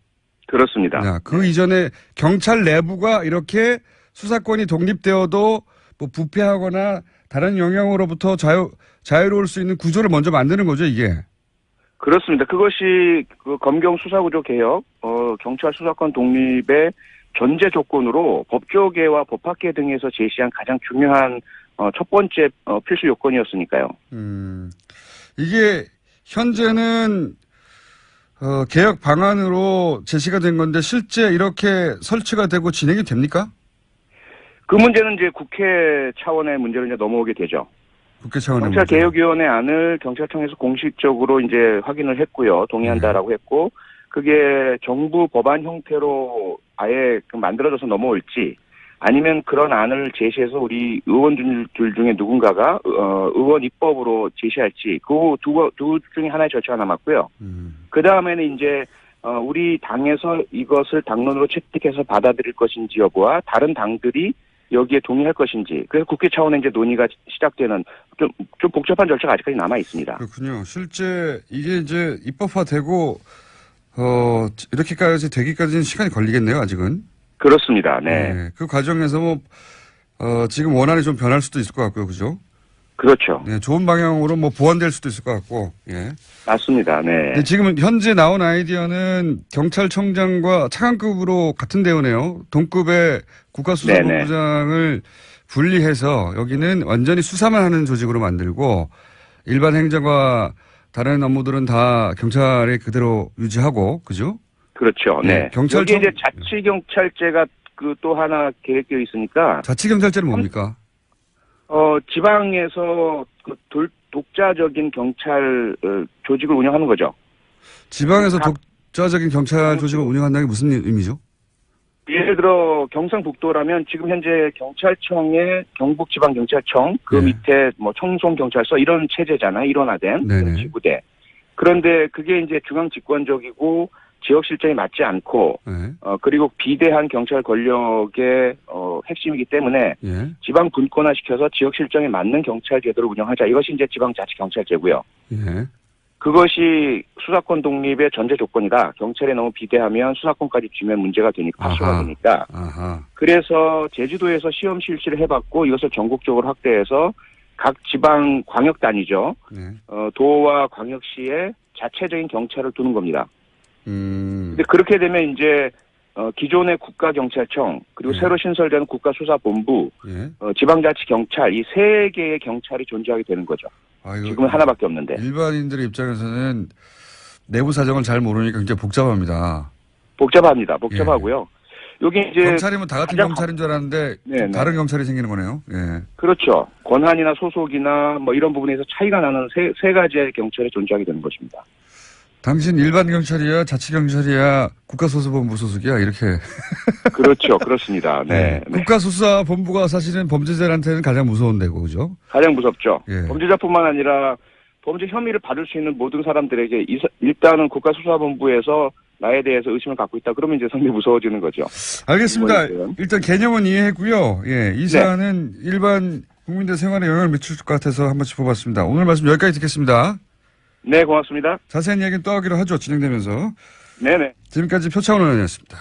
그렇습니다. 그 이전에 경찰 내부가 이렇게 수사권이 독립되어도 뭐 부패하거나 다른 영향으로부터 자유로울 수 있는 구조를 먼저 만드는 거죠, 이게. 그렇습니다. 그것이 그 검경 수사구조 개혁, 경찰 수사권 독립의 전제 조건으로 법조계와 법학계 등에서 제시한 가장 중요한 첫 번째 필수 요건이었으니까요. 이게 현재는 개혁 방안으로 제시가 된 건데 실제 이렇게 설치가 되고 진행이 됩니까? 그 문제는 이제 국회 차원의 문제로 이제 넘어오게 되죠. 국회 차원의 경찰개혁위원회 안을 경찰청에서 공식적으로 이제 확인을 했고요. 동의한다라고 했고, 그게 정부 법안 형태로 아예 만들어져서 넘어올지, 아니면 그런 안을 제시해서 우리 의원들 중에 누군가가 의원 입법으로 제시할지, 그 두 중에 하나의 절차가 남았고요. 그 다음에는 이제 우리 당에서 이것을 당론으로 채택해서 받아들일 것인지 여부와 다른 당들이 여기에 동의할 것인지, 그래서 국회 차원의 이제 논의가 시작되는 좀 복잡한 절차가 아직까지 남아 있습니다. 그렇군요. 실제 이게 이제 입법화되고 이렇게까지 되기까지는 시간이 걸리겠네요, 아직은. 그렇습니다. 네. 그 과정에서 지금 원안이 좀 변할 수도 있을 것 같고요, 그죠? 그렇죠. 네, 좋은 방향으로 보완될 수도 있을 것 같고, 예. 맞습니다. 네. 네, 지금 현재 나온 아이디어는 경찰청장과 차관급으로 같은 대우네요. 동급의 국가수사본부장을 분리해서 여기는 완전히 수사만 하는 조직으로 만들고 일반 행정과 다른 업무들은 다 경찰에 그대로 유지하고, 그죠? 그렇죠. 네. 경찰청 여기 이제 자치경찰제가 그 또 하나 계획되어 있으니까. 자치경찰제는 뭡니까? 지방에서 그 독자적인 경찰 조직을 운영하는 거죠. 지방에서 독자적인 경찰 조직을 운영한다는 게 무슨 의미죠? 예를 들어 경상북도라면 지금 현재 경찰청의 경북지방경찰청 그 밑에 청송경찰서 이런 체제잖아요. 일원화된 지구대. 그런데 그게 이제 중앙 집권적이고 지역 실정에 맞지 않고 그리고 비대한 경찰 권력의 핵심이기 때문에 지방 분권화시켜서 지역 실정에 맞는 경찰 제도를 운영하자. 이것이 이제 지방자치경찰제고요. 그것이 수사권 독립의 전제 조건이다. 경찰이 너무 비대하면 수사권까지 쥐면 문제가 되니까 파쇼가 되니까. 그래서 제주도에서 시험 실시를 해봤고 이것을 전국적으로 확대해서 각 지방 광역단위죠. 도와 광역시에 자체적인 경찰을 두는 겁니다. 근데 그렇게 되면 이제 기존의 국가경찰청 그리고 새로 신설되는 국가수사본부, 지방자치경찰 이 세 개의 경찰이 존재하게 되는 거죠. 지금은 하나밖에 없는데. 일반인들의 입장에서는 내부 사정을 잘 모르니까 굉장히 복잡합니다. 복잡합니다. 복잡하고요. 여기 이제 경찰이면 다 같은 경찰인 줄 알았는데 다른 경찰이 생기는 거네요. 그렇죠. 권한이나 소속이나 이런 부분에서 차이가 나는 세 가지의 경찰이 존재하게 되는 것입니다. 당신 일반 경찰이야, 자치경찰이야, 국가수사본부 소속이야 이렇게. 그렇죠, 그렇습니다. 네. 국가수사본부가 사실은 범죄자한테는 가장 무서운 데고, 그죠? 가장 무섭죠. 범죄자뿐만 아니라 범죄 혐의를 받을 수 있는 모든 사람들에게 일단은 국가수사본부에서 나에 대해서 의심을 갖고 있다. 그러면 이제 상당히 무서워지는 거죠. 알겠습니다. 일단 개념은 이해했고요. 이 사안은 일반 국민들 생활에 영향을 미칠 것 같아서 한번 짚어봤습니다. 오늘 말씀 여기까지 듣겠습니다. 네, 고맙습니다. 자세한 이야기는 또 하기로 하죠. 진행되면서. 네네. 지금까지 표창원 의원이었습니다.